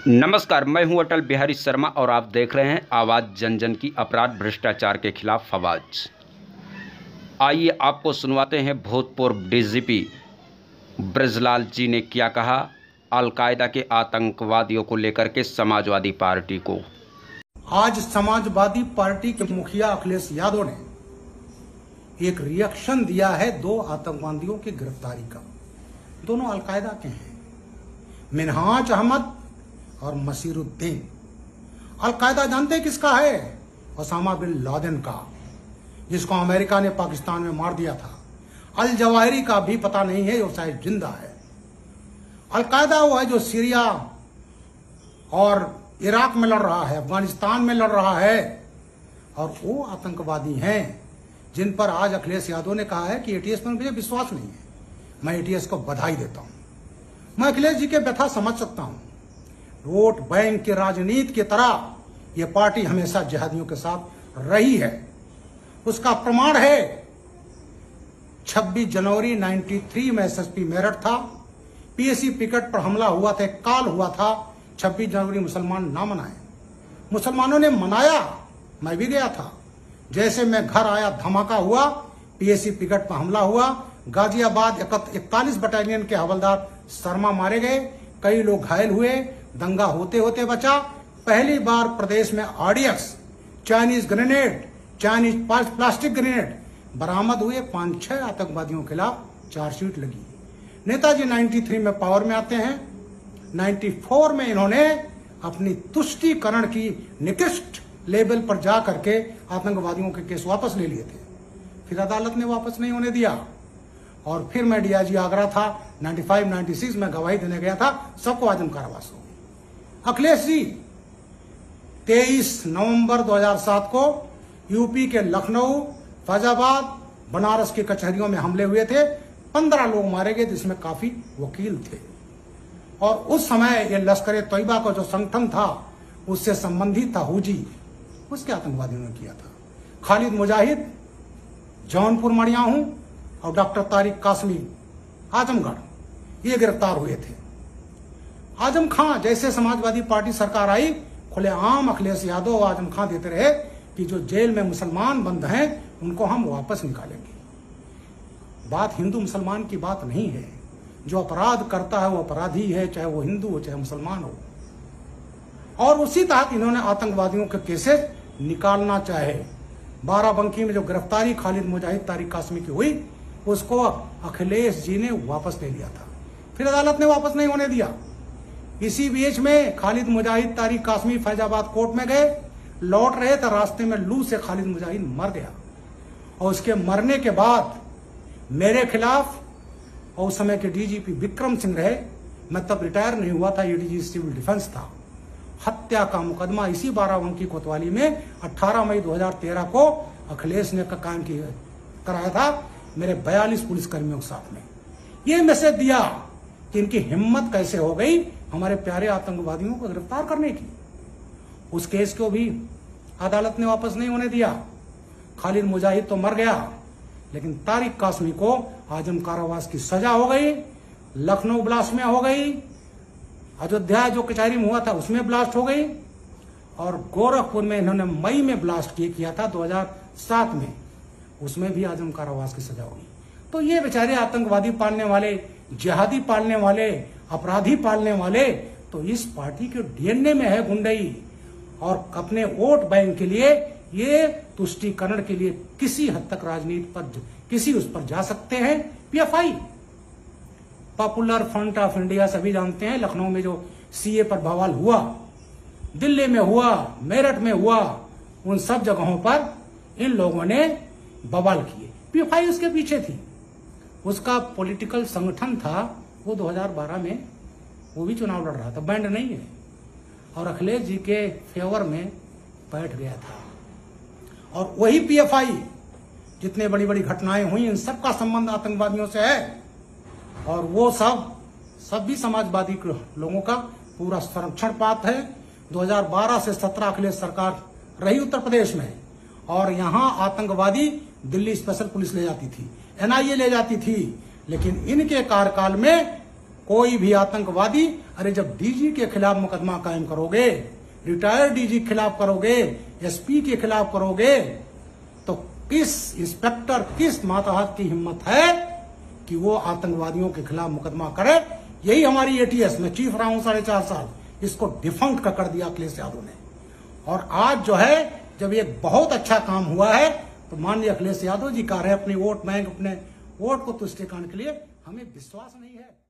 नमस्कार, मैं हूं अटल बिहारी शर्मा और आप देख रहे हैं आवाज़ जन जन की अपराध भ्रष्टाचार के खिलाफ आवाज़। आइए आपको सुनवाते हैं भूतपूर्व डीजीपी ब्रजलाल जी ने क्या कहा अलकायदा के आतंकवादियों को लेकर के समाजवादी पार्टी को। आज समाजवादी पार्टी के मुखिया अखिलेश यादव ने एक रिएक्शन दिया है दो आतंकवादियों की गिरफ्तारी का। दोनों अलकायदा के हैं, मिनहाज अहमद और मसीरुद्दीन। अलकायदा जानते किसका है? ओसामा बिन लादेन का, जिसको अमेरिका ने पाकिस्तान में मार दिया था। अल जवाहिरी का भी पता नहीं है, वो शायद जिंदा है। अलकायदा वो है जो सीरिया और इराक में लड़ रहा है, अफगानिस्तान में लड़ रहा है, और वो आतंकवादी हैं जिन पर आज अखिलेश यादव ने कहा है कि एटीएस पर मुझे विश्वास नहीं है। मैं एटीएस को बधाई देता हूं। मैं अखिलेश जी के व्यथा समझ सकता हूं। वोट बैंक की राजनीति की तरह यह पार्टी हमेशा जिहादियों के साथ रही है। उसका प्रमाण है 26 जनवरी 93 में एसएसपी मेरठ था, पीएसी पिकेट पर हमला हुआ था, काल हुआ था। 26 जनवरी मुसलमान ना मनाए, मुसलमानों ने मनाया, मैं भी गया था। जैसे मैं घर आया धमाका हुआ, पीएसी पिकेट पर हमला हुआ। गाजियाबाद 41 बटालियन के हवलदार शर्मा मारे गए, कई लोग घायल हुए, दंगा होते होते बचा। पहली बार प्रदेश में RDX, Chinese grenade, Chinese plastic grenade बरामद हुए। 5-6 आतंकवादियों के खिलाफ चार्जशीट लगी। नेताजी 93 में पावर में आते हैं। 94 में इन्होंने अपनी तुष्टीकरण की निकृष्ट लेवल पर जा करके आतंकवादियों के केस वापस ले लिए थे। फिर अदालत ने वापस नहीं होने दिया, और फिर मैं डीआईजी आगरा था। 95-96 में गवाही देने गया था, सबको आजम कारावास हो गई। अखिलेश जी 23 नवंबर 2007 को यूपी के लखनऊ, फैजाबाद, बनारस की कचहरियों में हमले हुए थे। 15 लोग मारे गए, जिसमें काफी वकील थे। और उस समय ये लश्कर तैयबा का जो संगठन था, उससे संबंधित था हुजी, उसके आतंकवादियों ने किया था। खालिद मुजाहिद जौनपुर मड़ियाहू और डॉक्टर तारिक कासमी आजमगढ़, ये गिरफ्तार हुए थे। आजम खां जैसे समाजवादी पार्टी सरकार आई, खुलेआम अखिलेश यादव और आजम खां देते रहे कि जो जेल में मुसलमान बंद हैं उनको हम वापस निकालेंगे। बात हिंदू मुसलमान की बात नहीं है। जो अपराध करता है वो अपराधी है, चाहे वो हिंदू हो चाहे मुसलमान हो। और उसी तहत इन्होंने आतंकवादियों के केसेस निकालना चाहे। बाराबंकी में जो गिरफ्तारी खालिद मुजाहिद तारिक कासमी की हुई, उसको अखिलेश जी ने वापस ले लिया था। फिर अदालत ने वापस नहीं होने दिया। इसी बीच में खालिद मुजाहिद तारिक कासमी फैजाबाद कोर्ट में गए, लौट रहे तो रास्ते में लू से खालिद मुजाहिद मर गया। और उसके मरने के बाद मेरे खिलाफ, और उस समय के डीजीपी विक्रम सिंह रहे, मैं तब रिटायर नहीं हुआ था, एडीजी सिविल डिफेंस था, हत्या का मुकदमा इसी बाराबंकी कोतवाली में 18 मई 2013 को अखिलेश ने कायम कराया था मेरे 42 पुलिसकर्मियों के साथ में। ये मैसेज दिया कि इनकी हिम्मत कैसे हो गई हमारे प्यारे आतंकवादियों को गिरफ्तार करने की। उस केस को भी अदालत ने वापस नहीं होने दिया। खालिद मुजाहिद तो मर गया, लेकिन तारिक कासमी को आजम कारावास की सजा हो गई। लखनऊ ब्लास्ट में हो गई, अयोध्या जो कचहरी में हुआ था उसमें ब्लास्ट हो गई, और गोरखपुर में इन्होंने मई में ब्लास्ट किया था 2007 में, उसमें भी आजम कारावास की सजा हुई। तो ये बेचारे आतंकवादी पालने वाले, जिहादी पालने वाले, अपराधी पालने वाले, तो इस पार्टी के डीएनए में है गुंडई। और अपने वोट बैंक के लिए, ये तुष्टीकरण के लिए किसी हद तक राजनीति पर, किसी उस पर जा सकते हैं। PFI, popular front of India, सभी जानते हैं। लखनऊ में जो सीए पर बवाल हुआ, दिल्ली में हुआ, मेरठ में हुआ, उन सब जगहों पर इन लोगों ने बवाल किए। पीएफआई उसके पीछे थी, उसका पॉलिटिकल संगठन था। वो 2012 में वो भी चुनाव लड़ रहा था, बैंड नहीं है, और अखिलेश जी के फेवर में बैठ गया था। और वही पीएफआई, जितने बड़ी बड़ी घटनाएं हुई, इन सबका संबंध आतंकवादियों से है। और वो सब भी समाजवादी लोगों का पूरा संरक्षण पात्र है। 2012 से 17 अखिलेश सरकार रही उत्तर प्रदेश में, और यहां आतंकवादी दिल्ली स्पेशल पुलिस ले जाती थी, एनआईए ले जाती थी, लेकिन इनके कार्यकाल में कोई भी आतंकवादी, अरे जब डीजी के खिलाफ मुकदमा कायम करोगे, रिटायर्ड डीजी के खिलाफ करोगे, एसपी के खिलाफ करोगे, तो किस इंस्पेक्टर, किस मातहत की हिम्मत है कि वो आतंकवादियों के खिलाफ मुकदमा करे। यही हमारी एटीएस, मैं चीफ रहा हूं 4.5 साल, इसको डिफंक्ट कर दिया अखिलेश यादव ने। और आज जो है जब एक बहुत अच्छा काम हुआ है तो माननीय अखिलेश यादव जी कह रहे हैं अपनी वोट बैंक, अपने वोट को तुष्ट करने के लिए हमें विश्वास नहीं है।